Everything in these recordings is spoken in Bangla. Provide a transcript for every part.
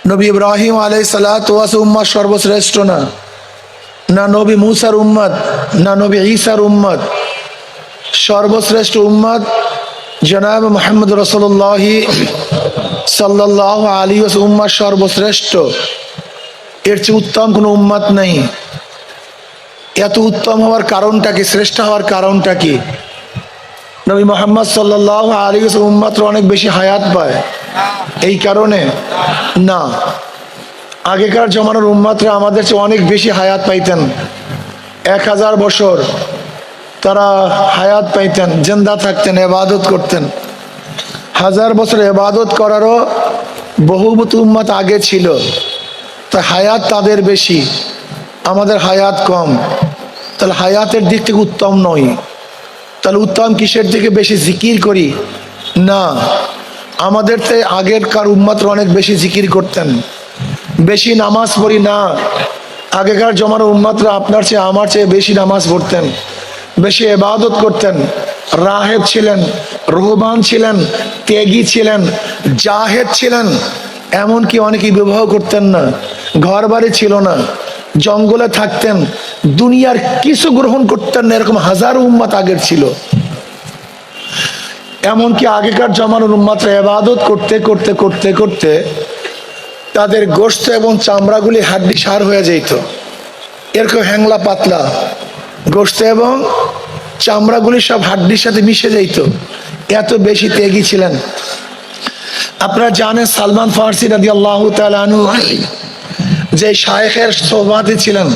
নবী ইব্রাহিম আলাইহিস সালাতু ওয়াস উম্মত সর্বশ্রেষ্ঠ না, না নবী মুসার উম্মত, না নবী ঈসার উম্মত। সর্বশ্রেষ্ঠ উম্মত জনাব মুহাম্মদ রাসূলুল্লাহ সাল্লাল্লাহু আলাইহি ওয়াসাল্লাম উম্মত সর্বশ্রেষ্ঠ। এর চেয়ে উত্তম কোনো উম্মত নেই। এত উত্তম হওয়ার কারণটা কি, শ্রেষ্ঠ হওয়ার কারণটা কি? নবী মুহাম্মদ সাল্লাল্লাহু আলাইহি ওয়াসাল্লাম উম্মতরা অনেক বেশি হায়াত পায় এই কারণে না। আগেকার জমানার উম্মতরা আমাদের চেয়ে অনেক বেশি হায়াত পাইতেন। 1000 বছর তারা হায়াত পাইতেন, জিন্দা থাকতেন, ইবাদত করতেন। 1000 বছর ইবাদত করারও বহুমত উম্মত আগে ছিল, তাই হায়াত তাদের বেশি, আমাদের হায়াত কম। তাহলে হায়াতের দিক থেকে উত্তম নয়। তাহলে উত্তম কিসের দিকে? বেশি জিকির করি না। আমাদের তো আগেরকার উম্মতরা অনেক বেশি জিকির করতেন, বেশি নামাজ পড়ি না। আগেকার জমানার উম্মতরা আপনার চেয়ে আমার চেয়ে বেশি নামাজ পড়তেন, বেশি ইবাদত করতেন, রাহেব ছিলেন, রুহবান ছিলেন, ত্যাগী ছিলেন, জাহেদ ছিলেন। এমনকি অনেকেই বিবাহ করতেন না, ঘর বাড়ি ছিল না, জঙ্গলে থাকতেন, দুনিয়ার কিছু গ্রহণ করতেন না। এরকম হাজার উম্মত আগের ছিল। এমনকি আগেকার জমানার উম্মতরা ইবাদত করতে করতে করতে করতে তাদের গোশত এবং চামড়াগুলি হাড্ডি সার হয়ে যেত, এরকম হ্যাংলা পাতলা গোশত এবং চামড়াগুলি সব হাড্ডির সাথে মিশে যেত, এত বেশি ত্যাগী ছিলেন। আপনারা জানেন সালমান ফারসি রাদিয়াল্লাহু তাআলা আনহু যে শায়েখের সোহবাতে ছিলেন,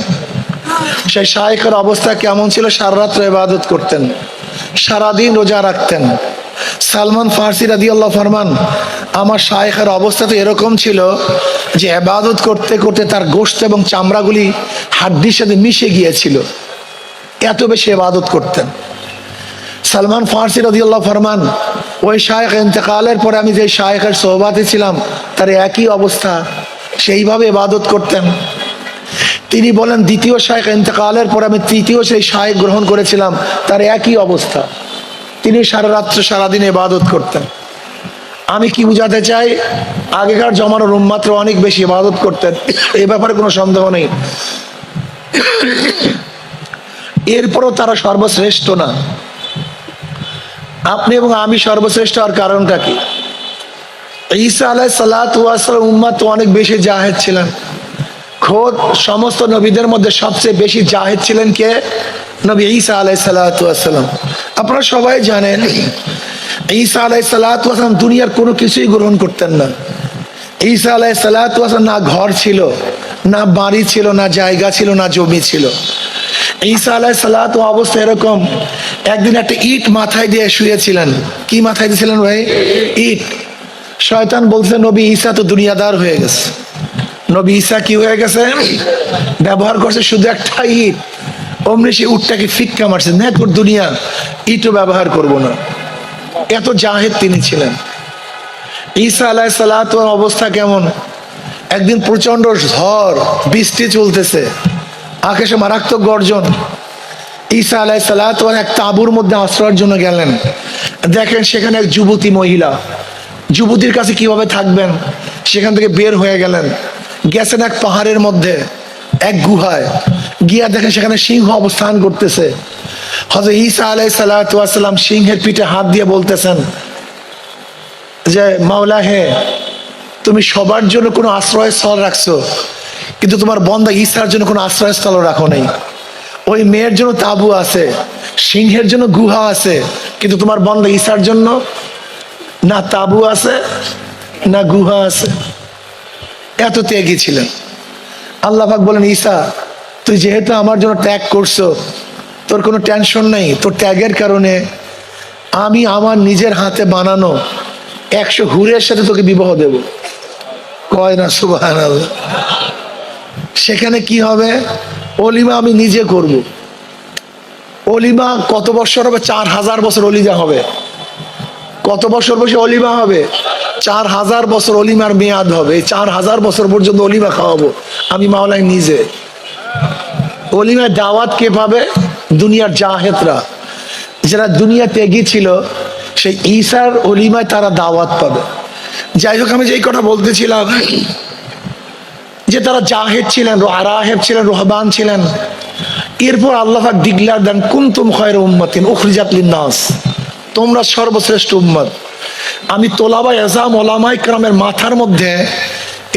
সেই শায়েখের অবস্থা কেমন ছিল? সারা রাত ইবাদত করতেন, সারাদিন রোজা রাখতেন। সালমান ফারসি রাদিয়াল্লাহু ফরমান, আমার শায়েখের অবস্থা তো এরকম ছিল যে ইবাদত করতে করতে তার গোশত এবং চামড়াগুলি হাড্ডির সাথে মিশে গিয়েছিল, এত বেশি ইবাদত করতেন। সালমান ফারসি রাদিয়াল্লাহু ফরমান, ওই শায়েখ ইন্তেকালের পরে আমি যে শায়েখের সোহবাতে ছিলাম তার একই অবস্থা, সেইভাবে ইবাদত করতেন। তিনি বলেন, দ্বিতীয় শায়েখ ইন্তেকালের পরে আমি তৃতীয় সেই শায়েখ গ্রহণ করেছিলাম, তার একই অবস্থা, তিনি সারা রাত্র সারাদিন ইবাদত করতেন। আমি কি বুঝাতে চাই? আগেকার জমানার উম্মতরা অনেক বেশি ইবাদত করতেন, এ ব্যাপারে কোনো সন্দেহ নেই। এরপরও তারা সর্বশ্রেষ্ঠ না। আপনি এবং আমি সর্বশ্রেষ্ঠ হওয়ার কারণটা কি? ঈসা আলাইহিস সালাতু ওয়াস সালাম উম্মত অনেক বেশি জাহেদ ছিলেন। খোদ সমস্ত নবীদের মধ্যে সবচেয়ে বেশি জাহেদ ছিলেন কে? নবী ঈসা আলাইহিস সালাতু ওয়াস সালাম। আপনারা সবাই জানেন ঈসা আলাইহিস সালাতু ওয়াস সালাম দুনিয়ার কোনো কিছুই গ্রহণ করতেন না। ঈসা আলাইহিস সালাতু ওয়াস সালাম না ঘর ছিল, না বাড়ি ছিল, না জায়গা ছিল, না জমি ছিল। ঈসা আলাইহিস সালাতু অবস্থা এরকম, একদিন একটা ইট মাথায় দিয়ে শুয়েছিলেন। কি মাথায় দিয়েছিলেন ভাই? ইট। শয়তান বলছে নবী ঈসা তো দুনিয়াদার হয়ে গেছে। নবী ঈসা কি হয়ে গেছে? ব্যবহার করছে শুধু একটা ইট, অমনি সে উটটাকে ফিক্কা মারছে, না তোর দুনিয়া, ইটও ব্যবহার করব না। এত জাহেদ তিনি ছিলেন। ঈসা আলাইহিস সালাতু অবস্থা কেমন? একদিন প্রচন্ড ঝড় বৃষ্টি চলতেছে, আকাশে মারাত্মক গর্জন। ঈসা আলাইহিস সালাতু এক তাঁবুর মধ্যে আশ্রয়ের জন্য গেলেন। দেখেন সেখানে এক যুবতী মহিলা, যুবতীর কাছে কিভাবে থাকবেন? সেখান থেকে বের হয়ে গেলেন, গেছেন এক পাহাড়ের মধ্যে, এক গুহায় গিয়া দেখেন সেখানে সিংহ অবস্থান করতেছে। হযরত ঈসা আলাইহিস সালাতু ওয়াস সালাম সিংহের পিঠে হাত দিয়ে বলতেছেন যে মাওলা হে, তুমি সবার জন্য কোনো আশ্রয়স্থল রাখছো, কিন্তু তোমার বান্দা ঈসার জন্য কোনো আশ্রয়স্থল রাখো নাই। ওই মেয়ের জন্য তাঁবু আছে, সিংহের জন্য গুহা আছে, কিন্তু তোমার বান্দা ঈসার জন্য না তাঁবু আছে না গুহা আছে। এত ত্যাগী ছিলেন। আল্লাহ পাক বলেন, ঈসা তুই যেহেতু আমার জন্য ত্যাগ করছো, তোর কোনো টেনশন নেই। তোর ত্যাগের কারণে আমি আমার নিজের হাতে বানানো 100 হুরের সাথে তোকে বিবাহ দেব। কয় না সুবহানাল্লাহ। সেখানে কি হবে? অলিমা আমি নিজে করব। অলিমা কত বছর হবে? 4000 বছর অলিমা হবে। কত বছর বসে অলিমা হবে? 4000 বছর অলিমার মেয়াদ হবে। 4000 বছর পর্যন্ত অলিমা খাওয়াবো আমি মাওলাই নিজে। অলিমার দাওয়াত কে পাবে? দুনিয়ার জাহেদরা, যারা দুনিয়া ত্যাগী ছিল, সেই ঈসার অলিমায় তারা দাওয়াত পাবে। যাই হোক, আমি যেই কথা বলতেছিলাম, যে তারা জাহেদ ছিলেন, রাহেব ছিলেন, রোহবান ছিলেন। এরপর আল্লাহ পাক ডিক্লেয়ার দেন কুনতুম খায়রা উম্মাতিন উখরিজাত লিন-নাস, তোমরা সর্বশ্রেষ্ঠ উম্মত। আমি তোলাবা এজাম ওলামায়ে কেরামের মাথার মধ্যে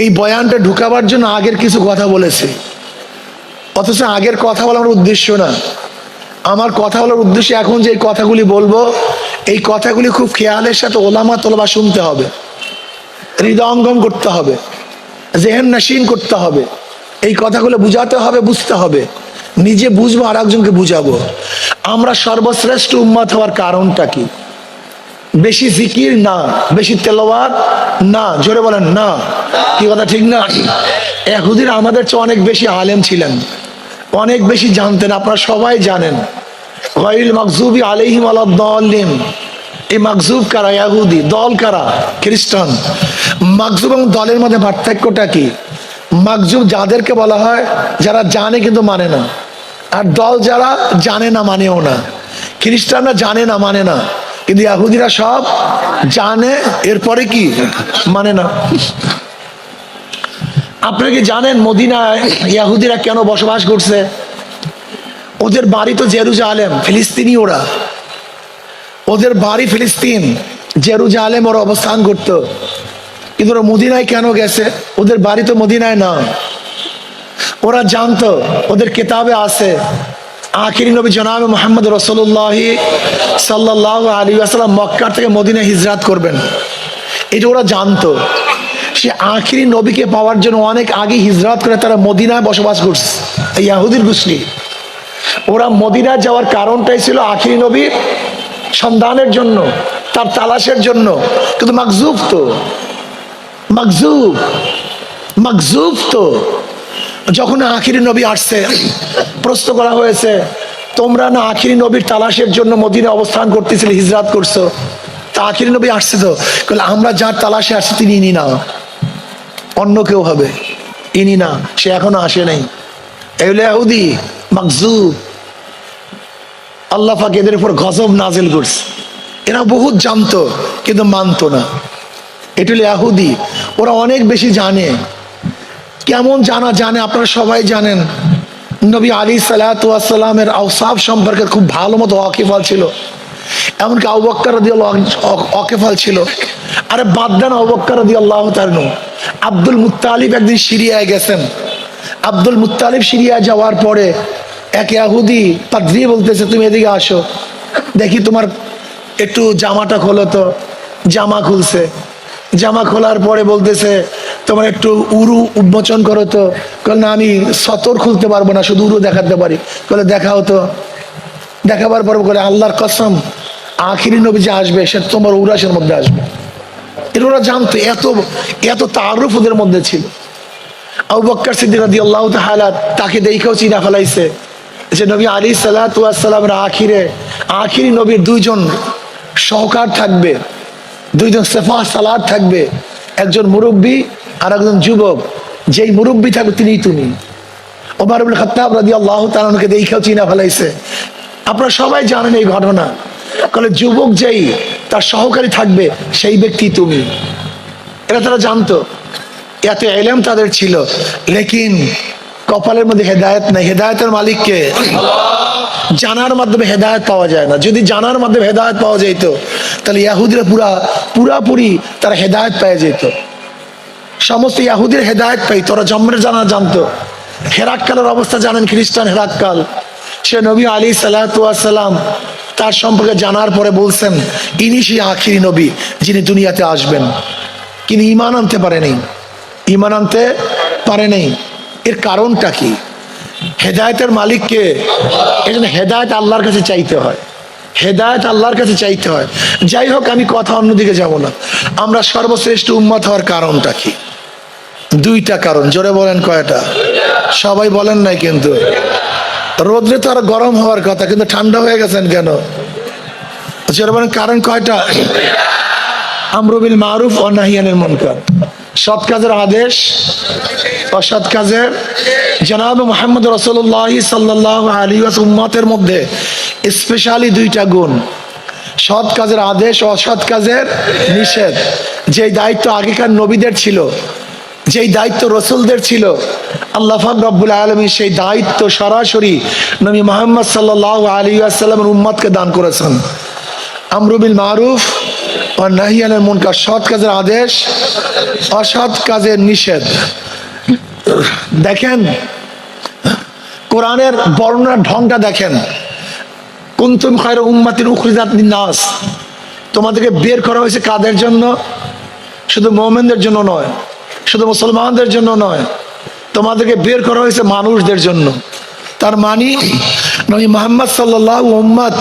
এই বয়ানটা ঢুকাবার জন্য আগের কিছু কথা বলেছি, অথচ আগের কথা বলার উদ্দেশ্য না। আমার কথা বলার উদ্দেশ্য এখন যে কথাগুলি বলবো, এই কথাগুলি খুব খেয়ালের সাথে ওলামা তোলাবা শুনতে হবে, হৃদয়ঙ্গম করতে হবে, জেহেন নাশিন করতে হবে, এই কথাগুলো বুঝাতে হবে, বুঝতে হবে। নিজে বুঝবো আর একজনকে বুঝাবো। আমরা সর্বশ্রেষ্ঠ উম্মত হওয়ার কারণটা কি? বেশি জিকির না, বেশি তেলাওয়াত না, জোরে বলেন না। কি কথা ঠিক না? ইহুদিরা আমাদের চেয়ে অনেক বেশি আলেম ছিলেন, অনেক বেশি জানতেন। আপনারা সবাই জানেন গায়রুল মাগযুবি আলাইহিম ওয়ালাদ-দাল্লিন। এই মাগযুব কারা? ইহুদি। দল কারা? খ্রিস্টান। মাগযুব এবং দলের মধ্যে পার্থক্যটা কি? মাগযুব যাদেরকে বলা হয় যারা জানে কিন্তু মানে না, আর দল যারা জানে না মানেও না। খ্রিস্টানরা জানে না মানে না, কিন্তু ইহুদিরা সব জানে, এরপরে কি মানে না। আপনারা কি জানেন মদিনায় ইহুদিরা কেন বসবাস করছে? ওদের বাড়ি তো জেরুজালেম, ফিলিস্তিনি ওরা, ওদের বাড়ি ফিলিস্তিন, জেরুজালেম ওরা অবস্থান করতো। কিন্তু ওরা মদিনায় কেন গেছে? ওদের বাড়ি তো মদিনায় না। ওরা জানতো, ওদের কিতাবে আছে আখিরি নবী জনাব মুহাম্মদ রাসূলুল্লাহ সাল্লাল্লাহু আলাইহি ওয়াসাল্লাম মক্কা থেকে মদিনায় হিজরত করবেন। এটা ওরা জানতো। সে আখিরি নবীকে পাওয়ার জন্য অনেক আগে হিজরত করে তারা মদিনায় বসবাস করছে। এই ইহুদির গোষ্ঠী, ওরা মদিনায় যাওয়ার কারণটাই ছিল আখিরি নবীর সন্ধানের জন্য, তার তালাশের জন্য। কিন্তু মাগযুব তো, মাগযুব মাগযুব তো যখন আখিরি নবী আসছে, প্রশ্ন করা হয়েছে তোমরা না আখিরি নবীর তালাশের জন্য মদিনায় অবস্থান করতেছিলে, হিজরত করছো, তা আখিরি নবী আসছে তো? আমরা যার তালাশে আসছি তিনি ইনি না, অন্য কেউ হবে, ইনি না, সে এখনো আসে নাই। এগুলো ইহুদি মাগযুব। আল্লাহ পাক এদের উপর গজব নাজিল করছে। এরা বহুত জানতো কিন্তু মানতো না। এটা হলো ইহুদি। ওরা অনেক বেশি জানে। কেমন জানা জানে? আপনারা সবাই জানেন নবী আলাইহিস সালাতু ওয়াস সালামের আওসাফ সম্পর্কে খুব ভালো মতো ওয়াকিফাল ছিল। এমনকি আবু বকর রাদিয়াল্লাহু আনহু ওয়াকিফাল ছিল। আরে বাদ দেন আবু বকর রাদিয়াল্লাহু তাআলা, আব্দুল মুত্তালিব একদিন সিরিয়ায় গেছেন। আব্দুল মুত্তালিব সিরিয়া যাওয়ার পরে এক ইহুদি পাদ্রী বলতেছে তুমি এদিকে আসো, দেখি তোমার একটু জামাটা খোলো তো। জামা খুলছে, জামা খোলার পরে বলতেছে তোমার একটু উরু উন্মোচন করো তো। না আমি সতর খুলতে পারবো না, শুধু উরু দেখাতে পারি। বলে দেখাও তো। দেখাবার পর বলে আল্লাহর কসম আখিরি নবী যে আসবে সে তোমার উরাসের মধ্যে আসবে। এটা ওরা জানতো, এত এত তাআরুফ ওদের মধ্যে ছিল। আবু বকর সিদ্দিক রাদিয়াল্লাহু তাআলা তাকে দেখেও চিনা ফেলাইছে যে নবী আলাইহিস সালাতু ওয়াস সালামের আখিরি নবীর দুইজন সহকার থাকবে, দুইজন সেফা সালাত থাকবে, একজন মুরব্বী আর একজন যুবক। যেই মুরব্বী থাকবে তিনিই তুমি। ওমর ইবনে খাত্তাব রাদিয়াল্লাহু তাআলা কে দেখেও চিনা ফেলাইছে। আপনারা সবাই জানেন এই ঘটনা। কারণ যুবক যেই তার সহকারী থাকবে সেই ব্যক্তি তুমি। এটা তারা জানতো, এত ইলম তাদের ছিল। লেকিন কপালের মধ্যে হেদায়েত নাই। হেদায়েতের মালিক কে? জানার মাধ্যমে হেদায়েত পাওয়া যায় না। যদি জানার মাধ্যমে হেদায়েত পাওয়া যেত তাহলে ইহুদিরা পুরাপুরি তারা হেদায়েত পেয়ে যেত। সমস্ত ইহুদির হেদায়েত পাইতো, ওরা জন্মের জানা জানতো। হেরাক্কালের অবস্থা জানেন, খ্রিস্টান হেরাক্কাল, সে নবী আলাইহিস সালাতু ওয়াস সালাম তার সম্পর্কে জানার পরে বলছেন ইনি সেই আখিরি নবী যিনি দুনিয়াতে আসবেন। কিন্তু ঈমান আনতে পারে নাই, ঈমান আনতে পারে নাই। এর কারণটা কি? হেদায়েতের মালিককে। এজন্য হেদায়েত আল্লাহর কাছে চাইতে হয়, হেদায়েত আল্লাহর কাছে চাইতে হয়। যাই হোক, আমি কথা অন্যদিকে যাব না। আমরা সর্বশ্রেষ্ঠ উম্মত হওয়ার কারণটা কি? দুইটা কারণ। জোরে বলেন কয়টা? সবাই বলেন নাই কিন্তু। রোদ্রে তো আর গরম হওয়ার কথা, কিন্তু ঠান্ডা হয়ে গেছেন কেন? জোরে বলেন কারণ কয়টা? আমরু বিল মারুফ ওয়া নাহী আনিল মুনকার, সৎ কাজের আদেশ, অসৎ কাজের। জনাব মুহাম্মদ রাসূলুল্লাহ সাল্লাল্লাহু আলাইহি ওয়াসাল্লাম উম্মতের মধ্যে স্পেশালি দুইটা গুণ, সৎ কাজের আদেশ, অসৎ কাজের নিষেধ। যে দায়িত্ব আগেকার নবীদের ছিল যেই দায়িত্ব রসুলদের ছিল, আল্লাহ পাক রব্বুল আলামিন সেই দায়িত্ব সরাসরি নবী মুহাম্মদ সাল্লাল্লাহু আলাইহি ওয়াসাল্লামের উম্মতকে দান করেছেন। আমরু বিল মারুফ ওয়া নাহি আনিল মুনকার, সৎ কাজের আদেশ, অসৎ কাজের নিষেধ। দেখেন কোরআনের বর্ণনার ঢংটা দেখেন, কুনতুম খায়রা উম্মাতিন উখরিজাত লিন-নাস, তোমাদেরকে বের করা হয়েছে কাদের জন্য? শুধু মুমিনদের জন্য নয়, শুধু মুসলমানদের জন্য নয়, তোমাদেরকে বের করা হয়েছে মানুষদের জন্য। তার মানে নবী মুহাম্মদ সাল্লাল্লাহু উম্মত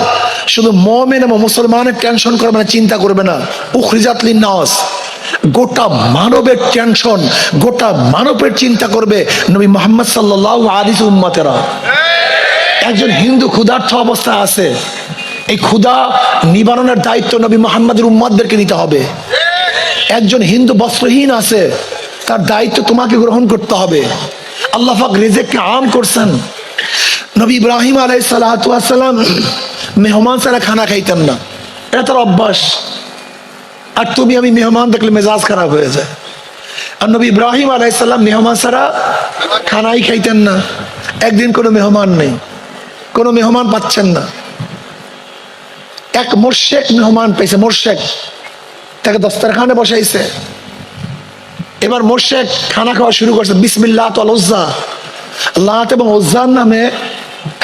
শুধু মুমিন এবং মুসলমানের টেনশন করবে না, চিন্তা করবে না। উখরিজাত লিন-নাস, গোটা মানবের টেনশন, গোটা মানবের চিন্তা করবে নবী মুহাম্মদ সাল্লাল্লাহু আলাইহি উম্মতেরা। একজন হিন্দু ক্ষুধার্ত অবস্থায় আছে, এই ক্ষুধা নিবারণের দায়িত্ব নবী মুহাম্মদের উম্মতদেরকে নিতে হবে। একজন হিন্দু বস্ত্রহীন আছে, তার দায়িত্ব তোমাকে গ্রহণ করতে হবে। আল্লাহ পাক রিজিককে আম করছেন। নবী ইব্রাহিম আলাইহিস সালাতু ওয়াস সালাম মেহমান ছাড়া খানা খাইতেন না, এটা তার অভ্যাস। আর তুমি আমি মেহমান দেখলে মেজাজ খারাপ হয়ে যায়। আর নবী ইব্রাহিম আলাইহিস সালাম মেহমান ছাড়া খানাই খাইতেন না। একদিন কোনো মেহমান নেই, কোনো মেহমান পাচ্ছেন না, এক মুশরিক মেহমান পেয়েছে। মুশরিক তাকে দস্তরখানে বসাইছে। এবার মুশরিক খানা খাওয়া শুরু করছে, বিসমিল্লাহ ওয়াল উজ্জা, লাত এবং উজ্জার নামে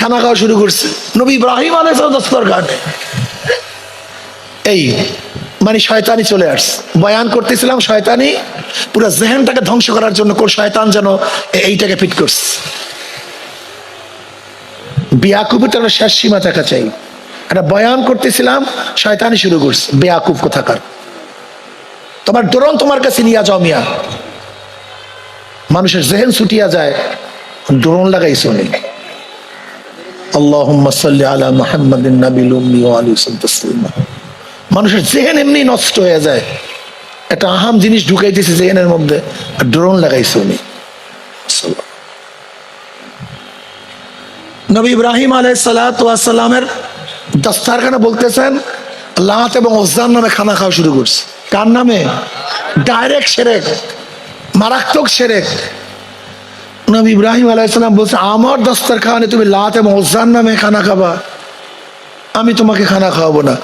খানা খাওয়া শুরু করছে নবী ইব্রাহিম আলাইহিস সালাম দস্তরখানে। এই মানে শয়তানি চলে আসছে। বয়ান করতেছিলাম, শয়তানি পুরো জেহেনটাকে ধ্বংস করার জন্য কোন শয়তান যেন এইটাকে ফিট করছে। বেয়াকুবের তো একটা শেষ সীমা থাকা চাই। একটা বয়ান করতেছিলাম, শয়তানি শুরু করছে। বেয়াকুব কোথাকার, তোমার ড্রোন তোমার কাছে নিয়ে যাও মিয়া। মানুষের জেহেন ছুটিয়া যায়, ড্রোন লাগাইছো নেই। আল্লাহুম্মা সাল্লি আলা মুহাম্মাদিন নাবিল উম্মি ওয়া আলিহি তাসলিমা। মানুষের জেহেন এমনি নষ্ট হয়ে যায়, একটা আহাম জিনিস ঢুকাইতেছে জেহেনের মধ্যে, আর ড্রোন লাগাইছো নেই। নবী ইব্রাহিম আলাইহিস সালাতু ওয়াস সালামের দস্তরখানে বলতেছেন লাত এবং উজ্জার নামে খানা খাওয়া শুরু করছে। কার নামে? ডাইরেক্ট শিরক, মারাত্মক শিরক। নবী ইব্রাহিম আলাইহিস সালাম বলছে, আমার দস্তরখানে তুমি লাত এবং উজ্জার নামে খানা খাবা, আমি তোমাকে খানা খাওয়াবো না,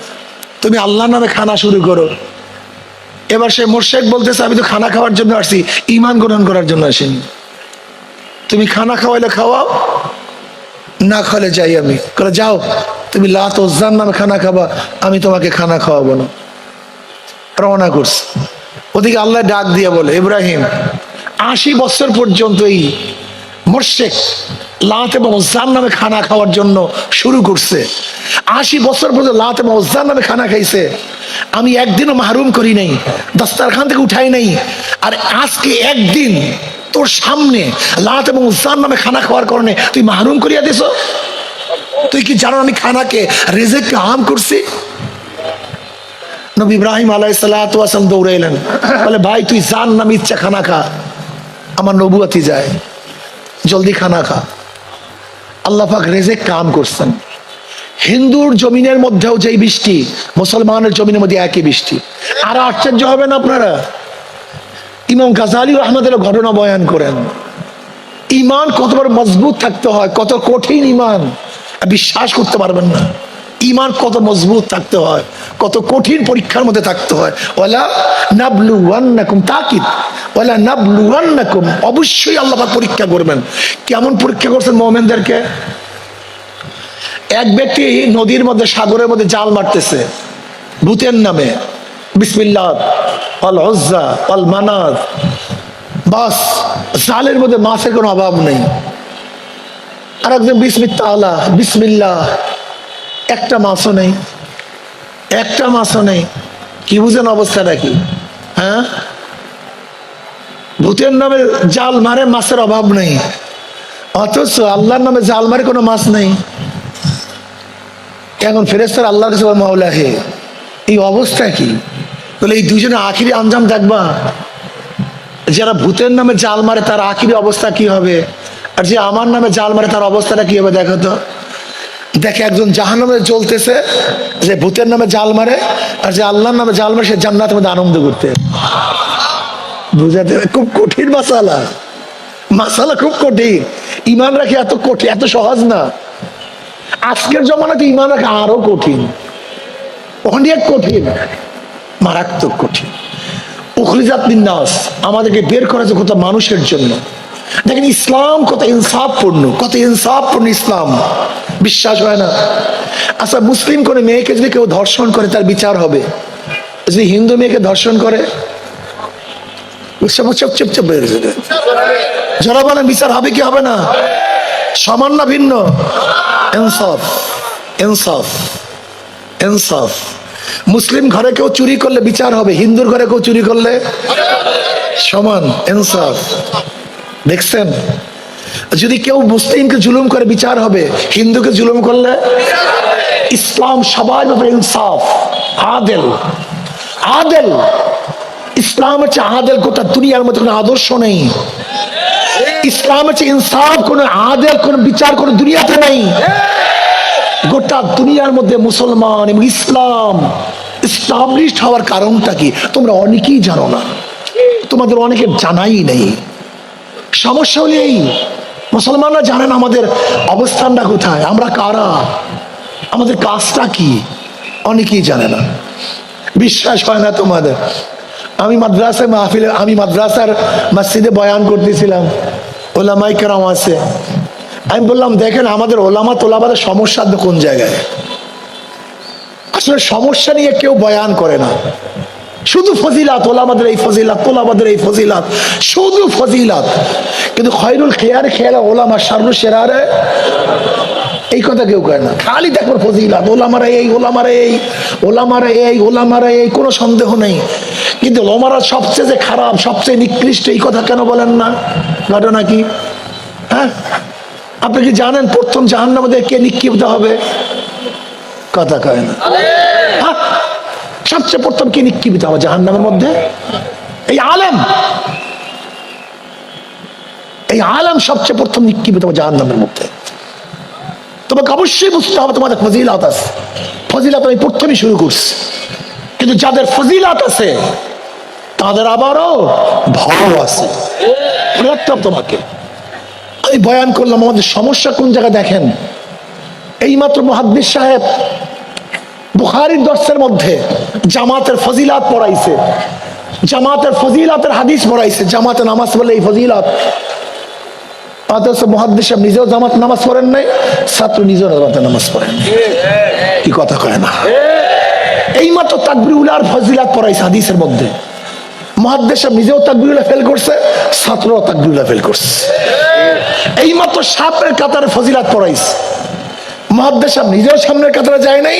তুমি আল্লাহর নামে খানা শুরু করো। এবার সে মুশরিক বলতেছে, আমি তো খানা খাওয়ার জন্য আসছি, ঈমান গ্রহণ করার জন্য আসিনি। তুমি খানা খাওয়াইলে খাওয়াও, না খাওয়ালে যাই আমি। করে যাও, তুমি লাত উজ্জার নামে খানা খাবা, আমি তোমাকে খানা খাওয়াবো না। রওনা করছে। ওদিকে আল্লাহ ডাক দিয়ে বলে, ইব্রাহিম 80 বছর পর্যন্ত এই মুশরিক লাত এবং উজ্জার নামে খানা খাওয়ার জন্য শুরু করছে। 80 বছর পর্যন্ত লাত এবং উজ্জার নামে খানা খাইছে, আমি একদিনও মাহরুম করি নাই, দস্তরখান থেকে উঠাই নাই। আর আজকে একদিন তোর সামনে লাত এবং উজ্জার নামে খানা খাওয়ার কারণে তুই মাহরুম করিয়া দিছ। তুই কি জানো আমি খানাকে, রিজিককে হারাম করছি? নবী ইব্রাহিম আলাইহিস সালাতু ওয়াস সালাম দৌড়াইলেন, বলে ভাই তুই জান না, ইচ্ছা খানা খা, আমার নবুয়তি যায়, জলদি খানা খা। আল্লাহ পাক রিজিক কাম করছেন। হিন্দুর জমিনের মধ্যেও যেই বৃষ্টি, মুসলমানের জমিনের মধ্যে একই বৃষ্টি। আর আশ্চর্য হবেন আপনারা, ইমাম গাজালি রাহমাতুল্লাহ ঘটনা বয়ান করেন, ইমান কতবার মজবুত থাকতে হয়, কত কঠিন ইমান, বিশ্বাস করতে পারবেন না। ইমান কত মজবুত থাকতে হয়, কত কঠিন পরীক্ষার মধ্যে থাকতে হয়। ওয়ালা নাবলুওয়ান্নাকুম, তাকিদ, ওয়ালা নাবলুওয়ান্নাকুম, অবশ্যই আল্লাহ পাক পরীক্ষা করবেন। কেমন পরীক্ষা করছেন মুমিনদেরকে? এক ব্যক্তি নদীর মধ্যে, সাগরের মধ্যে জাল মারতেছে ভূতের নামে, বিসমিল্লাহ আল উজ্জা আল মানাত, বাস জালের মধ্যে মাছের কোনো অভাব নেই। আর একজন বিসমিল্লাহ বিসমিল্লাহ, একটা মাছও নেই, একটা মাছও নেই। কি বুঝেন অবস্থাটা কি? হ্যাঁ, ভূতের নামে জাল মারে, মাছের অভাব নেই, অথচ আল্লাহর নামে জাল মারে কোনো মাছ নেই। এখন ফেরেশতারা আল্লাহর কাছে বলে, মাওলা হে, এই অবস্থা কি? বলে এই দুইজনের আখিরি আঞ্জাম দেখবা। যারা ভূতের নামে জাল মারে তার আখিরি অবস্থা কি হবে, আর যে আমার নামে জাল মারে তার অবস্থাটা কি হবে দেখো তো। দেখে একজন জাহান্নামে জ্বলতেছে, যে ভূতের নামে জাল মারে, আর যে আল্লাহর নামে জাল মারে সে জান্নাতের মধ্যে আনন্দ করতে। বুঝাতে খুব কঠিন মাসালা, মাসালা খুব কঠিন। ইমান রাখে এত কঠিন, এত সহজ না। আজকের জমানাতে ইমান রাখা আরো কঠিন, অনেক কঠিন, মারাত্মক কঠিন। উখরিজাত লিন-নাস, আমাদেরকে বের করা হয়েছে কত মানুষের জন্য। দেখেন ইসলাম কত ইনসাফপূর্ণ, কত ইনসাফপূর্ণ ইসলাম। বিশ্বাস হয় না? আচ্ছা, মুসলিম কোন মেয়েকে যদি কেউ ধর্ষণ করে তার বিচার হবে, যদি হিন্দু মেয়েকে ধর্ষণ করে যারা বলেন বিচার হবে কি হবে না? সমান না ভিন্ন? ইনসাফ, ইনসাফ, ইনসাফ। মুসলিম ঘরে কেউ চুরি করলে বিচার হবে, হিন্দুর ঘরে কেউ চুরি করলে সমান, ইনসাফ। দেখছেন? যদি কেউ মুসলিমকে জুলুম করে বিচার হবে, হিন্দুকে জুলুম করলে। ইসলাম সবার ব্যাপারে ইনসাফ, আদেল, আদেল। ইসলাম হচ্ছে আদেল, গোটা দুনিয়ার মধ্যে কোনো আদর্শ নেই। ইসলাম হচ্ছে ইনসাফ, কোন আদেল, কোন বিচার কোন দুনিয়াতে নেই। গোটা দুনিয়ার মধ্যে মুসলমান এবং ইসলাম এস্টাবলিশড হওয়ার কারণটা কি তোমরা অনেকেই জানো না, তোমাদের অনেকের জানাই নেই। সমস্যা হলে এই মুসলমানরা জানেন আমাদের অবস্থানটা কোথায়, আমরা কারা, আমাদের কাজটা কি, অনেকেই জানে না। বিশ্বাস হয় না তোমাদের? আমি মাদ্রাসায় মাহফিলে, আমি মাদ্রাসার মসজিদে বয়ান করতেছিলাম, ওলামাই কেরাম আছে। আমি বললাম দেখেন আমাদের ওলামা তোলাবাদের সমস্যা কোন জায়গায়। আসলে সমস্যা নিয়ে কেউ বয়ান করে না, শুধু ফজিলাত, ওলামাদের এই ফজিলাত, তোলাবাদের এই ফজিলাত, শুধু ফজিলাত। কিন্তু খয়রুল খেয়ার খেয়ালা ওলামা শাররুল শেরারে এই কথা কেউ কয় না, খালি দেখো ফজিলাত, ওলামারা এই, ওলামারা এই, ওলামারা এই, ওলামারা এই, কোনো সন্দেহ নেই। কিন্তু ওলামারা সবচেয়ে যে খারাপ, সবচেয়ে নিকৃষ্ট, এই কথা কেন বলেন না? ঘটনা কি? হ্যাঁ, আপনি কি জানেন প্রথম জাহান্নামে কে নিক্ষিপ্ত হবে? কথা কয় না। হ্যাঁ, সবচেয়ে প্রথম কে নিক্ষিপ্ত হবে জাহান্নামের মধ্যে? এই আলেম, এই আলেম সবচেয়ে প্রথম নিক্ষিপ্ত হবে জাহান্নামের মধ্যে। তোমাকে অবশ্যই বুঝতে হবে তোমাদের ফজিলাত আছে। ফজিলাত আমি প্রথমই শুরু করছি, কিন্তু যাদের ফজিলাত আছে তাদের আবারও ভয় আছে। তোমাকে আমি বয়ান করলাম আমাদের সমস্যা কোন জায়গায়। দেখেন, এইমাত্র মুহাদ্দিস সাহেব বুখারীর দর্সের মধ্যে জামাতের ফজিলাত পড়াইছে, জামাতের ফজিলাতের হাদিস পড়াইছে, জামাতে নামাজ পড়লে এই ফজিলাত। অথচ মুহাদ্দিস সাহেব নিজেও জামাত নামাজ পড়েন নাই, ছাত্র নিজেও জামাতে নামাজ পড়েন। কি কথা কয় না? এইমাত্র তাকবীরুল্লাহর ফজিলাত পড়াইছে হাদিসের মধ্যে, মুহাদ্দিস সাহেব নিজেও তাকবীরুল্লাহ ফেল করছে, ছাত্রও তাকবীরুল্লাহ ফেল করছে। এইমাত্র সামনের কাতারে ফজিলাত পড়াইছে, মুহাদ্দিস সাহেব নিজেও সামনের কাতারে যায় নাই,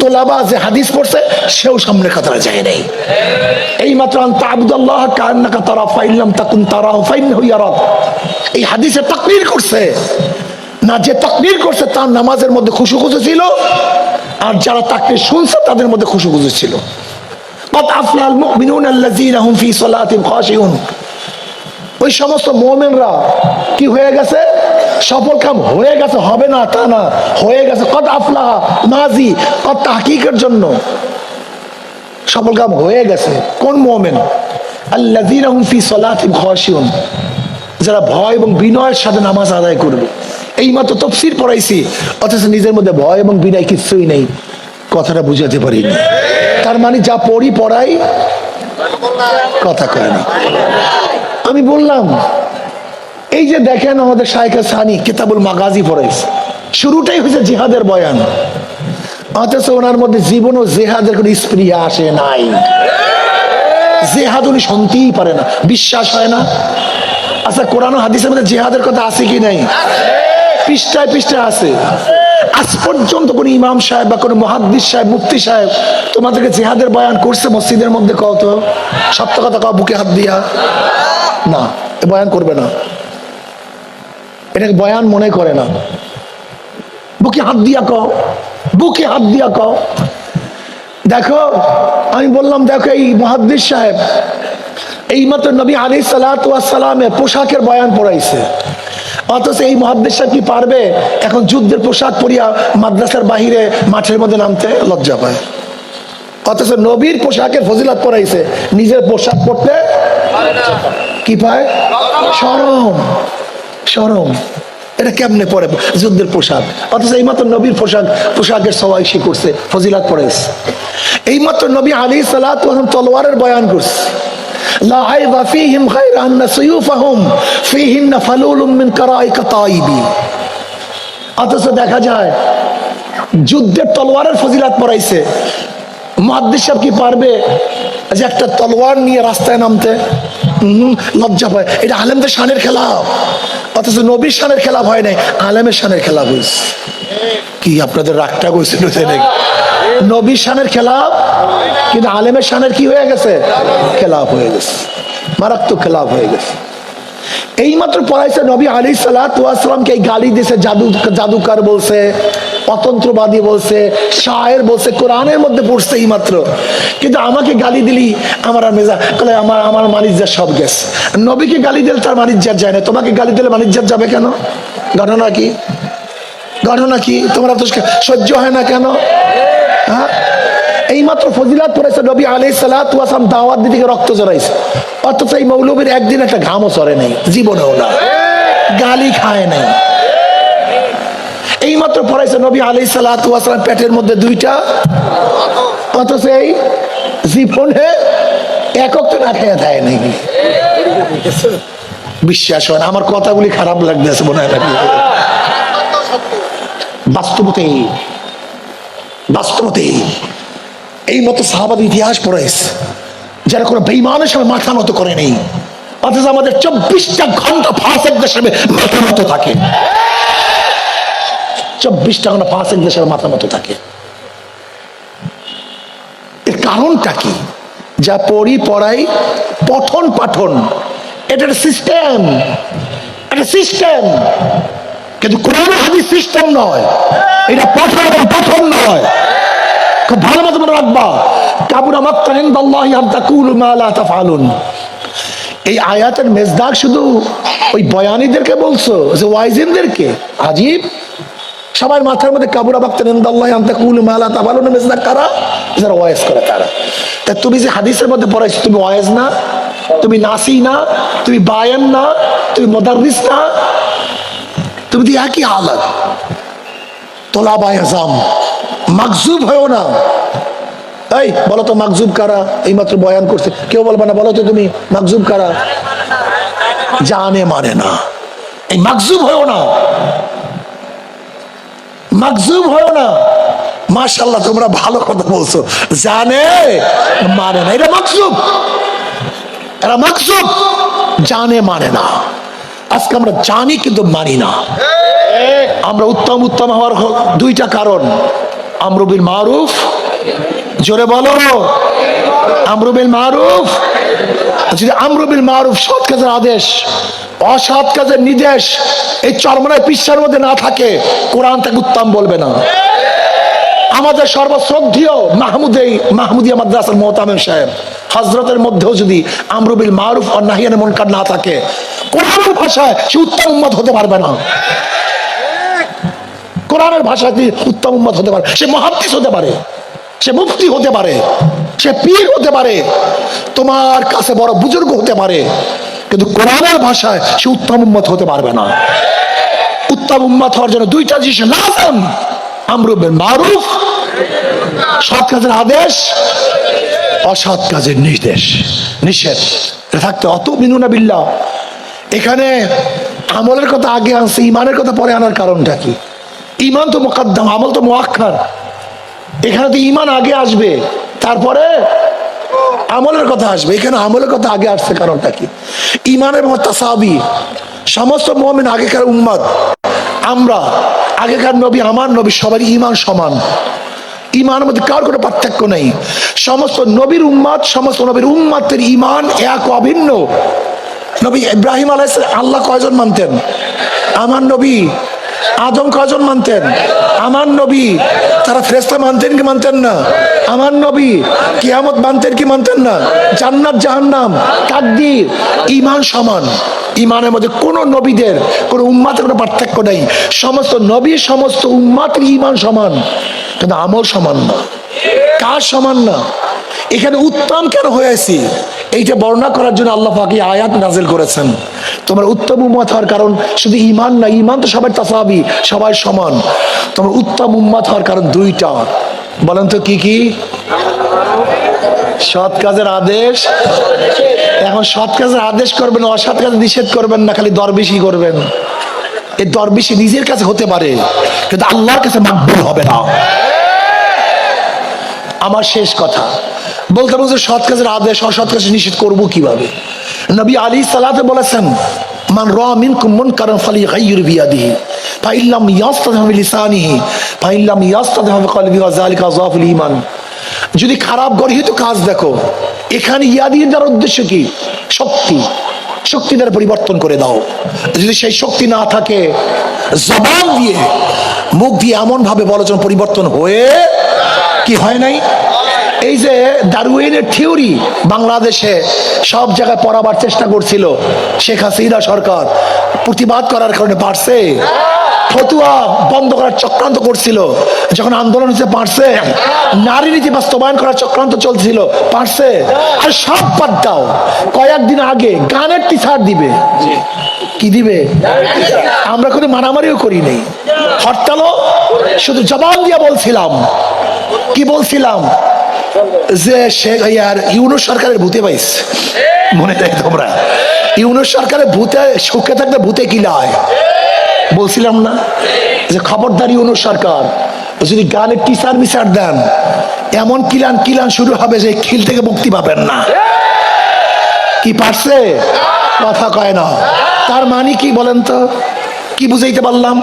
তোলাবা যে হাদিস পড়ছে সেও সামনের কাতারে যায় নাই। এইমাত্র আনতা আবুদাল্লাহ কান্নাকা তারা ফাইল্লাম তাকুন তারা ফাইন্নাহু ইয়ারাক, এই হাদিসে তাকরীর করছে না, যে তাকরীর করছে তার নামাজের মধ্যে খুশু ছিল, আর যারা তাকরীর শুনছে তাদের মধ্যে খুশু ছিল। قد أفلح المؤمنون الذين هم في صلاتهم خاشعون, ওই সমস্ত মুমিনরা কি হয়ে গেছে? সফল কাম হয়ে গেছে, হবে না তা না, হয়ে গেছে। কদ আফলাহা মাজি, কদ তাহকিকের জন্য সফল কাম হয়ে গেছে। কোন মুমিন? আল্লাযীনা হুম ফি সালাতিহিম খাশিউন, যারা ভয় এবং বিনয়ের সাথে নামাজ আদায় করবে। এইমাত্র তাফসীর পড়াইছি, অথচ নিজের মধ্যে ভয় এবং বিনয় কিছুই নেই। কথাটা বুঝাতে পারিনি। তার মানে যা পড়াই কথা কয় না। আমি বললাম এই যে দেখেন আমাদের শাইখ সানি কিতাবুল মাগাজি পড়াইছে, শুরুটাই হয়েছে জিহাদের বয়ান, অথচ ওনার মধ্যে জীবন ও জেহাদের কোনো স্পৃহা আসে নাই। জেহাদ উনি শুনতেই পারে না, বিশ্বাস হয় না? আচ্ছা, কোরআন ও হাদিসের মধ্যে জেহাদের কথা আছে কি নাই? পৃষ্ঠায় পৃষ্ঠায় আছে। আজ পর্যন্ত কোন ইমাম সাহেব বা কোন মুহাদ্দিস সাহেব, মুফতি সাহেব তোমাদেরকে জেহাদের বয়ান করছে মসজিদের মধ্যে? কত সত্য কথা কও, বুকে হাত দিয়া না, বয়ান করবে না, এটাকে বয়ান মনে করে না। বুকে হাত দিয়া কও, বুকে হাত দিয়া কও। দেখো, আমি বললাম দেখো এই মুহাদ্দিস সাহেব এইমাত্র নবী আলাইহিস সালাতু ওয়াস সালামের পোশাকের বয়ান পড়াইছে, অথচ এই মুহাদ্দিস সাহেব কি পারবে এখন যুদ্ধের পোশাক পরিয়া মাদ্রাসার বাহিরে মাঠের মধ্যে নামতে? লজ্জা পায়। অথচ নবীর পোশাকের ফজিলত পড়াইছে, নিজের পোশাক পড়তে কি পায়? শরম। শরম। এটা কেমনে পরে যুদ্ধের পোশাক, অথচ এইমাত্র নবীর পোশাকের সবাই সে করছে, ফজিলাত পড়েছে। এইমাত্র নবী আলাইহিস সালাতু ওয়াস সালাম তলোয়ারের বয়ান করছে, লা আইযা ফীহিম গায়রা আন্না সুয়ুফাহুম ফীহিন্না ফালুলুম মিন কারাইকা তাইবি। অথচ দেখা যায় যুদ্ধের তলোয়ারের ফজিলাত পড়াইছে। মুহাদ্দিস সাহেব কি পারবে যে একটা তলোয়ার নিয়ে রাস্তায় নামতে? লজ্জা পায়। এটা আলেমদের শানের খেলাফ, অথচ নবীর শানের খেলাফ হয় নাই, আলেমের শানের খেলাফ হয়েছে। কি আপনাদের রাগটা করছিল? নবীর শানের খেলাফ, কিন্তু আলেমের শানের কি হয়ে গেছে? খেলাফ হয়ে গেছে, মারাত্মক খেলাফ হয়ে গেছে। এইমাত্র পড়াইছে নবী আলাইহিস সালাতু ওয়াস সালামকে এই গালি দিয়েছে, জাদুকার বলছে, অতন্ত্রবাদী বলছে, শায়ের বলছে, কোরআনের মধ্যে পড়ছে এইমাত্র। কিন্তু আমাকে গালি দিলি আমার আর মেজা কলে আমার মানিজ্জাত সব গেছে। নবীকে গালি দিলে তার মানিজ্জাত যায় না, তোমাকে গালি দিলে মানিজ্জাত যাবে কেন? ঘটনা কি? ঘটনা কি? তোমরা তো সহ্য হয় না কেন? হ্যাঁ, এইমাত্র ফজিলাত পড়েছে নবী আলাইহিস সালাতু ওয়াস সালাম দাওয়াত দিতে রক্ত জড়াইছে, অথচ এই মৌলবীর একদিন একটা ঘামও চড়ে নাই, জীবনেও না, গালি খায় নাই। এইমাত্র পড়াইছে নবী আলাইহিস সালাতু ওয়াস সালাম পেটের মধ্যে দুইটা, অথচ এই জীবনে একক তো না খেয়ে দেয় নাই। বিশ্বাস হয় না, আমার কথাগুলি খারাপ লাগতেছে মনে হয় নাকি? বাস্তবতে এই মতো সাহাবাদের ইতিহাস পড়াইছে যারা কোনো বেঈমানের সামনে মাথা নত করে নেই, অথচ আমাদের 24টা ঘন্টা ফাসিকদের সামনে মাথা নত থাকে। 24টা ঘন্টা ফাসিকদের সামনে মাথা নত থাকে। এর কারণটা কি? যা পড়াই পঠন পাঠন, এটা একটা সিস্টেম, একটা সিস্টেম, কিন্তু কোরআন হাদিস সিস্টেম নয়, এটা পঠন এবং পাঠন নয়। খুব ভালো মতো মনে রাখবা, কাবুরা মাকতান ইনদাল্লাহি আন তাকুলু মা লা তাফআলুন। এই আয়াতের মেজদাক শুধু ওই বয়ানীদেরকে বলছো, যে ওয়াইজিনদেরকে? আজীব, সবার মাথার মধ্যে কাবুরা মাকতান ইনদাল্লাহি আন তাকুলু মা লা তাফআলুন মেজদাক কারা? যারা ওয়াইজ করে তারা। তা তুমি যে হাদিসের মধ্যে পড়াইছো, তুমি ওয়াইজ না, তুমি নাসি না, তুমি বায়ান না, তুমি মুদাররিস না, তুমি তো একই হালাত। তোলাবায়ে ইলজাম, মাকজুব হয়েও না। এই বলো তো মাকজুব কারা? এইমাত্র বয়ান করছে, কেউ বলবে না, বলো তো তুমি মাকজুব কারা? জানে মানে না, এই মাকজুব হয়েও না, মাকজুব হয়েও না। মাশাআল্লাহ, তোমরা ভালো কথা বলছো, জানে মানে না, এটা মাকজুব, এরা মাকজুব, জানে মানে না। আজকে আমরা জানি কিন্তু মানি না। আমরা উত্তম হওয়ার দুইটা কারণ, আমরু বিল মারুফ, জোরে বলো, আমরু বিল মারুফ। যদি আমরু বিল মারুফ, সৎ কাজের আদেশ, অসৎ কাজের নির্দেশ এই চরমনায় পিচ্ছার মধ্যে না থাকে, কোরআন তাকে উত্তম বলবে না। আমাদের সর্বশ্রদ্ধেয় মাহমুদিয়া মাদ্রাসার মোহতামিম সাহেব হযরতের মধ্যেও যদি আমরু বিল মারুফ আর নাহি আনিল মুনকার না থাকে, কোরআনের ভাষায় সে উত্তম উম্মত হতে পারবে না। কোরআনের ভাষায় উত্তম উম্মত হতে পারে, সে মুহাদ্দিস হতে পারে, সে মুফতি হতে পারে, সে পীর হতে পারে, তোমার কাছে বড় বুজুর্গ হতে পারে, কিন্তু কোরআনের ভাষায় সে উত্তম উম্মত হতে পারবে না। উত্তম উম্মত হওয়ার জন্য দুইটা জিনিস লাজম, আমরু বিল মারুফ, সৎ কাজের আদেশ, অসৎ কাজের নিষেধ থাকতে। অত মিনুনা বিল্লাহ, এখানে আমলের কথা আগে আনছে, ইমানের কথা পরে আনার কারণটা কি? ইমান তো মুকদ্দম, আমল তো মুআক্খার। এখানে তো ইমান আগে আসবে, তারপরে আমলের কথা আসবে। এখানে আমলের কথা আগে আসছে, কারণটা কি? ইমানের তাসাবি, সমস্ত মুমিন আগেকার উম্মত, আমরা আগেকার নবী, আমার নবী, সবার ইমান সমান। ইমানের মধ্যে কার কোনো পার্থক্য নেই। সমস্ত নবীর উম্মত, সমস্ত নবীর উম্মতের ইমান এক, অভিন্ন। নবী ইব্রাহিম আলাইহিস সালাম আল্লাহ কয়জন মানতেন? আমার নবী। আদম কয়জন মানতেন? আমার নবী। তারা ফেরেশতা মানতেন কি মানতেন না? আমার নবী। কিয়ামত মানতেন কি মানতেন না? জান্নাত জাহান্নাম, তাকদীর, ঈমান সমান। ঈমানের মধ্যে কোনো নবীদের, কোনো উম্মতের কোনো পার্থক্য নেই। সমস্ত নবী, সমস্ত উম্মতের ঈমান সমান, কিন্তু আমল সমান না। কাজ সমান না। এখানে উত্তম কেন হয়েছি? এইটা বর্ণনা করার জন্য আল্লাহ পাক এই আয়াত নাযিল করেছেন। তোমার উত্তম উম্মত হওয়ার কারণ শুধু ঈমান না, ঈমান তো সবার তাসাবি, সবাই সমান। তোমার উত্তম উম্মত হওয়ার কারণ দুইটা, বলেন তো কি কি? সৎ কাজের আদেশ। এখন সৎ কাজের আদেশ করবেন, অসৎ কাজ নিষেধ করবেন না, খালি দরবেশি করবেন। এই দরবেশি নিজের কাছে হতে পারে, কিন্তু আল্লাহর কাছে মাকবুল হবে না। আমার শেষ কথা বলতে বলতে সৎ কাজের আদেশ, অসৎ কাজ নিষেধ করবো কিভাবে? নবী আলাইহিস সালাতু বলেছেন, মান রাআ মিনকুম মুনকারান ফালিগাইয়ির বিয়াদিহি ফাইন লাম ইয়াস্তাতি' বিলিসানিহি ফাইন লাম ইয়াস্তাতি' বিকলবিহি ওয়া যালিকা আযআফুল ঈমান। যদি খারাপ গর্হিত কাজ দেখো, এখানে ইয়াদির দ্বারা উদ্দেশ্য কি? শক্তি, শক্তি দ্বারা পরিবর্তন করে দাও। যদি সেই শক্তি না থাকে, জবান দিয়ে, মুখ দিয়ে এমন ভাবে বলো যেন পরিবর্তন হয়ে কি হয় নাই। এই যে ডারউইনের থিওরি বাংলাদেশে সব জায়গায় পড়াবার চেষ্টা করছিল, শেখ হাসিনা সরকার প্রতিবাদ করার কারণে পারছে। ফতুয়া বন্ধ করার চক্রান্ত করছিল, যখন আন্দোলন হচ্ছে পারছে। নারী নীতি বাস্তবায়ন করার চক্রান্ত চলছিল, পারছে। আর সব বাদ দাও, কয়েকদিন আগে গানের টিচার দিবে, কি দিবে? আমরা কোনো মারামারিও করি নাই, হরতালও শুধু জবান দিয়ে বলছিলাম। কি বলছিলাম? যে ইউনূস সরকারের ভূতে পাইছে, মনে নেই তোমরা? ইউনূস সরকারের ভূতে সুখে থাকলে ভূতে কি লয় বলছিলাম না? যে খবরদার ইউনূস সরকার যদি গানের টিচার মিচার দেন, এমন কিলান কিলান শুরু হবে যে খিল থেকে মুক্তি পাবেন না। কি পারছে? কথা কয় না। তার মানে কি বলেন তো? কি বুঝাইতে পারলাম?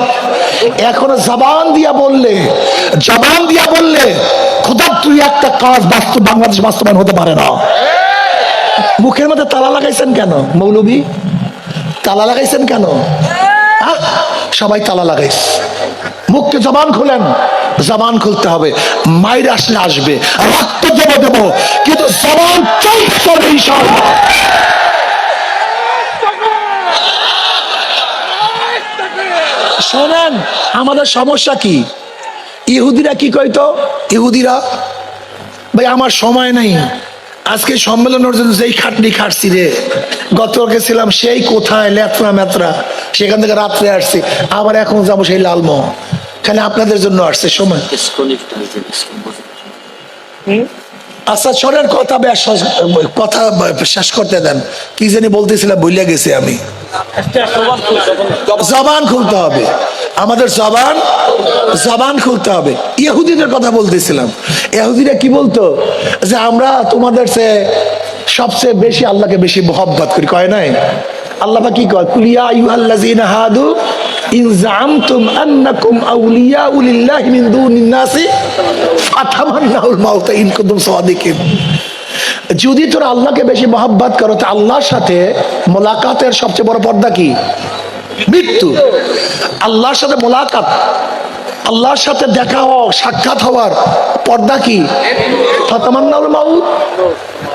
এখনো জবান দিয়া বললে, জবান দিয়া বললে খোদা তুই একটা কাজ বাস্তব বাংলাদেশ বাস্তবায়ন হতে পারে না। মুখের মধ্যে তালা লাগাইছেন কেন মৌলবী? তালা লাগাইছেন কেন? সবাই তালা লাগাইছে। মুখকে জবান খুলেন, জবান খুলতে হবে। মাইর আসলে আসবে, রক্ত দেবো, কিন্তু জবান চলবে ইনশাআল্লাহ। শোনেন, আমাদের সমস্যা কি? ইহুদিরা কি কইতো? ইহুদিরা, ভাই আমার সময় নাই, আজকে সম্মেলনের জন্য যেই খাটনি খাটছি রে, গতকালকে ছিলাম সেই কোথায় লেত্রা মেত্রা, সেখান থেকে রাত্রে আসছি, আবার এখন যাবো সেই লালমোহন, খালি আপনাদের জন্য আসছে সময়। আচ্ছা শোনেন, কথা শেষ করতে দেন। কি জানি বলতেছিলাম, ভুলে গেছি আমি। জবান খুলতে হবে আমাদের, জবান খুলতে হবে। ইহুদিদের কথা বলতেছিলাম। ইহুদিরা কি বলতো? যে আমরা তোমাদের চেয়ে সবচেয়ে বেশি আল্লাহকে বেশি মহব্বত করি, কয় নাই? আল্লাহ কি কয়? কুলিয়া আইয়ুহাল্লাযীনা হাদু ইন যাআমতুম আন্নাকুম আউলিয়াউ লিল্লাহি মিন দুনিন নাসি ফাতামান্নাউল মাউতা ইন কুনতুম সাদিকিন। যদি তোরা আল্লাহকে বেশি মহব্বত করো, তো আল্লাহর সাথে মোলাকাতের সবচেয়ে বড় পর্দা কি? মৃত্যু। আল্লাহর সাথে মোলাকাত, আল্লাহর সাথে দেখা হওয়া, সাক্ষাৎ হওয়ার পর্দা কি? ফাতামান্নাউল মাউত।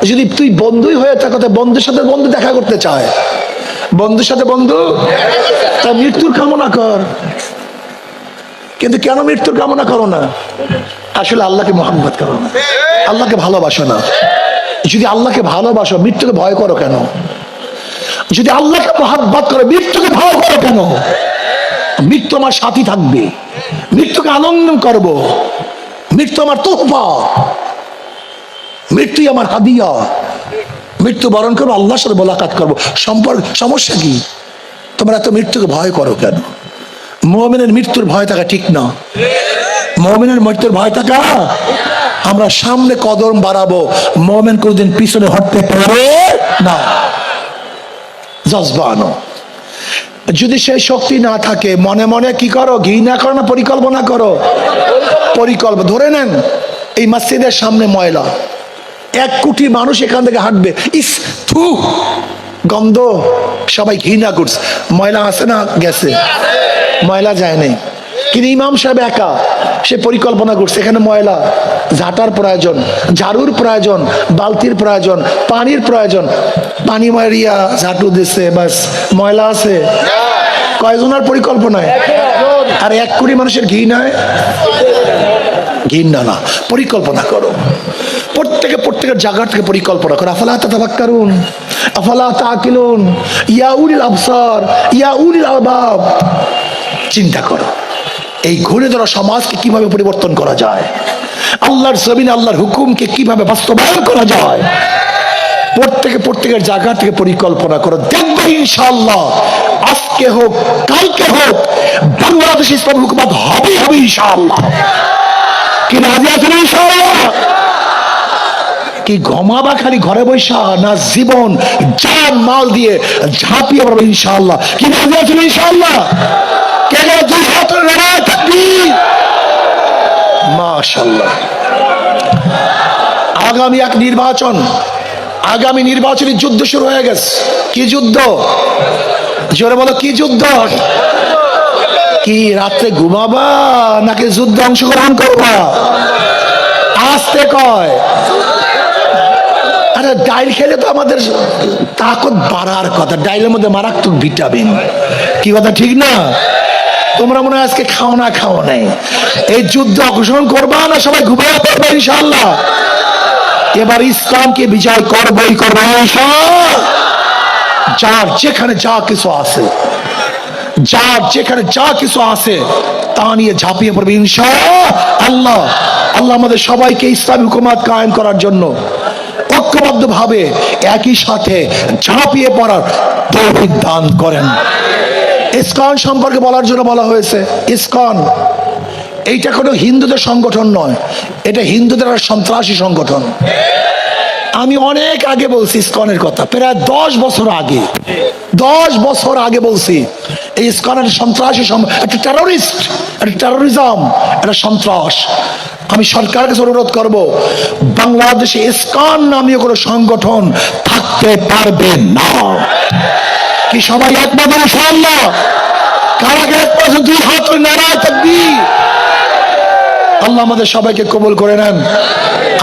যদি তুই বন্ধুই হয়ে থাকো, তো বন্ধুর সাথে বন্ধু দেখা করতে চায়, বন্ধুর সাথে বন্ধু, তা মৃত্যুর কামনা কর। কিন্তু কেন মৃত্যুর কামনা করো না? আসলে আল্লাহকে মহব্বত করো না, আল্লাহকে ভালোবাসো না। যদি আল্লাহকে ভালোবাসো, মৃত্যুকে ভয় করো কেন? যদি আল্লাহকে মহব্বত করো, মৃত্যুকে ভয় করো কেন? মৃত্যু আমার সাথী থাকবে, মৃত্যুকে আনন্দ করব, মৃত্যু আমার তোহফা, মৃত্যুই আমার হাদিয়া। মৃত্যু বরণ করবো, আল্লাহর সাথে মোলাকাত করবো। সমস্যা কি? তোমরা এত মৃত্যুকে ভয় করো কেন? মুমিনের মৃত্যুর ভয় থাকা ঠিক না। মুমিনের মৃত্যুর ভয় থাকা, আমরা সামনে কদম বাড়াবো, মুমিন কোনদিন পিছনে হটতে পারে না। জজবানো। যদি সেই শক্তি না থাকে, মনে মনে কি করো? ঘৃণা করো না পরিকল্পনা করো? পরিকল্পনা। ধরে নেন এই মসজিদের সামনে ময়লা, 1 কোটি মানুষ এখান থেকে হাঁটবে, ইস থু গন্ধ, সবাই ঘৃণা করছে। ময়লা আছে না? গেছে, ময়লা যায় নাই। কিন্তু ইমাম সাহেব একা, সে পরিকল্পনা করছে এখানে ময়লা, ঝাঁটার প্রয়োজন, ঝাড়ুর প্রয়োজন, বালতির প্রয়োজন, পানির প্রয়োজন। পানি মারিয়া ঝাঁটু দিচ্ছে, বাস ময়লা আছে। কয়জনের পরিকল্পনায়? আর 1 কোটি মানুষের ঘৃণায়? ঘৃণা না, পরিকল্পনা করো। প্রত্যেকের জায়গা থেকে পরিকল্পনা করে। আফালা তাতাফাক্কারুন আফালা তাআকিলুন ইয়া উলিল আবসার ইয়া উলিল আলবাব। চিন্তা করো এই ঘুরে ধরা সমাজকে কিভাবে পরিবর্তন করা যায়, আল্লাহর জমিনে আল্লাহর হুকুমকে কিভাবে বাস্তবায়ন করা যায়। প্রত্যেকের জায়গা থেকে পরিকল্পনা করো, দেখবে ইনশাআল্লাহ আজকে হোক কালকে হোক বাংলাদেশ ইসলাম হুকুমত হবে ইনশাআল্লাহ। কি রাজি আছেন ইনশাআল্লাহ? কি ঘুমাবা খালি ঘরে বৈশা, না জীবন জান মাল দিয়ে ঝাঁপিয়ে পড়বে ইনশাআল্লাহ? কি রাজি আছেন ইনশাআল্লাহ? কেন দুই হাত নারায় তাকবীর, মাশাআল্লাহ। আগামী এক নির্বাচন, আগামী নির্বাচনী যুদ্ধ শুরু হয়ে গেছে। কি যুদ্ধ? জোরে বলো, কি যুদ্ধ? কি রাত্রে ঘুমাবা নাকি যুদ্ধে অংশগ্রহণ করবা? আসতে কয়। আরে ডাইল খেলে তো আমাদের তাকত বাড়ার কথা, ডাইলের মধ্যে মারাত্মক ভিটামিন। কি কথা ঠিক না? তোমরা মনে হয় আজকে খাও নাই, এই যুদ্ধ অংশগ্রহণ করবা না সবাই ঘুমিয়ে পড়বে ইনশাআল্লাহ? এবার ইসলামকে বিজয় করবই করবো ইনশাআল্লাহ। যার যেখানে যা কিছু আছে, যার যেখানে যা কিছু আছে তা নিয়ে ঝাঁপিয়ে পড়বে ইনশাআল্লাহ। আল্লাহ আমাদের সবাইকে ইসলামী হুকুমত কায়েম করার জন্য ঐক্যবদ্ধ ভাবে একই সাথে ঝাঁপিয়ে পড়ার তৌফিক দান করেন। ইসকন সম্পর্কে বলার জন্য বলা হয়েছে, ইসকন এইটা কোনো হিন্দুদের সংগঠন নয়, এটা হিন্দুদের সন্ত্রাসী সংগঠন। আমি অনেক আগে বলছি ইসকনের কথা, প্রায় 10 বছর আগে, 10 বছর আগে বলছি এই ইসকনের সন্ত্রাসী, একটা টেরোরিস্ট, একটা টেরোরিজম, একটা সন্ত্রাস। আমি সরকারের কাছে অনুরোধ করব, বাংলাদেশে ইসকন নামীয় কোনো সংগঠন থাকতে পারবে না। কি সবাই একমত ইনশাআল্লাহ? কারা একমত? দুই হাত নারায় তাকবীর। আল্লাহ আমাদের সবাইকে কবুল করে নেন।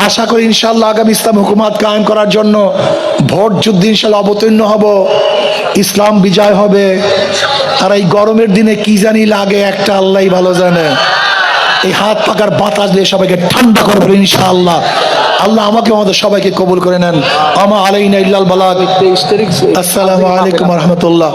আশা করি ইনশাআল্লাহ আগামী ইসলাম হুকুমত কায়েম করার জন্য ভোট যুদ্ধে ইনশাআল্লাহ অবতীর্ণ হব, ইসলাম বিজয় হবে। আর এই গরমের দিনে কি জানি লাগে একটা আল্লাহই ভালো জানে। এই হাত পাকার বাতাস দিয়ে সবাইকে ঠান্ডা করবে ইনশাআল্লাহ। আল্লাহ আমাকে আমাদের সবাইকে কবুল করে নেন। আমা আলাইনা ইল্লাল বালাগ। আসসালামু আলাইকুম ওয়া রাহমাতুল্লাহ।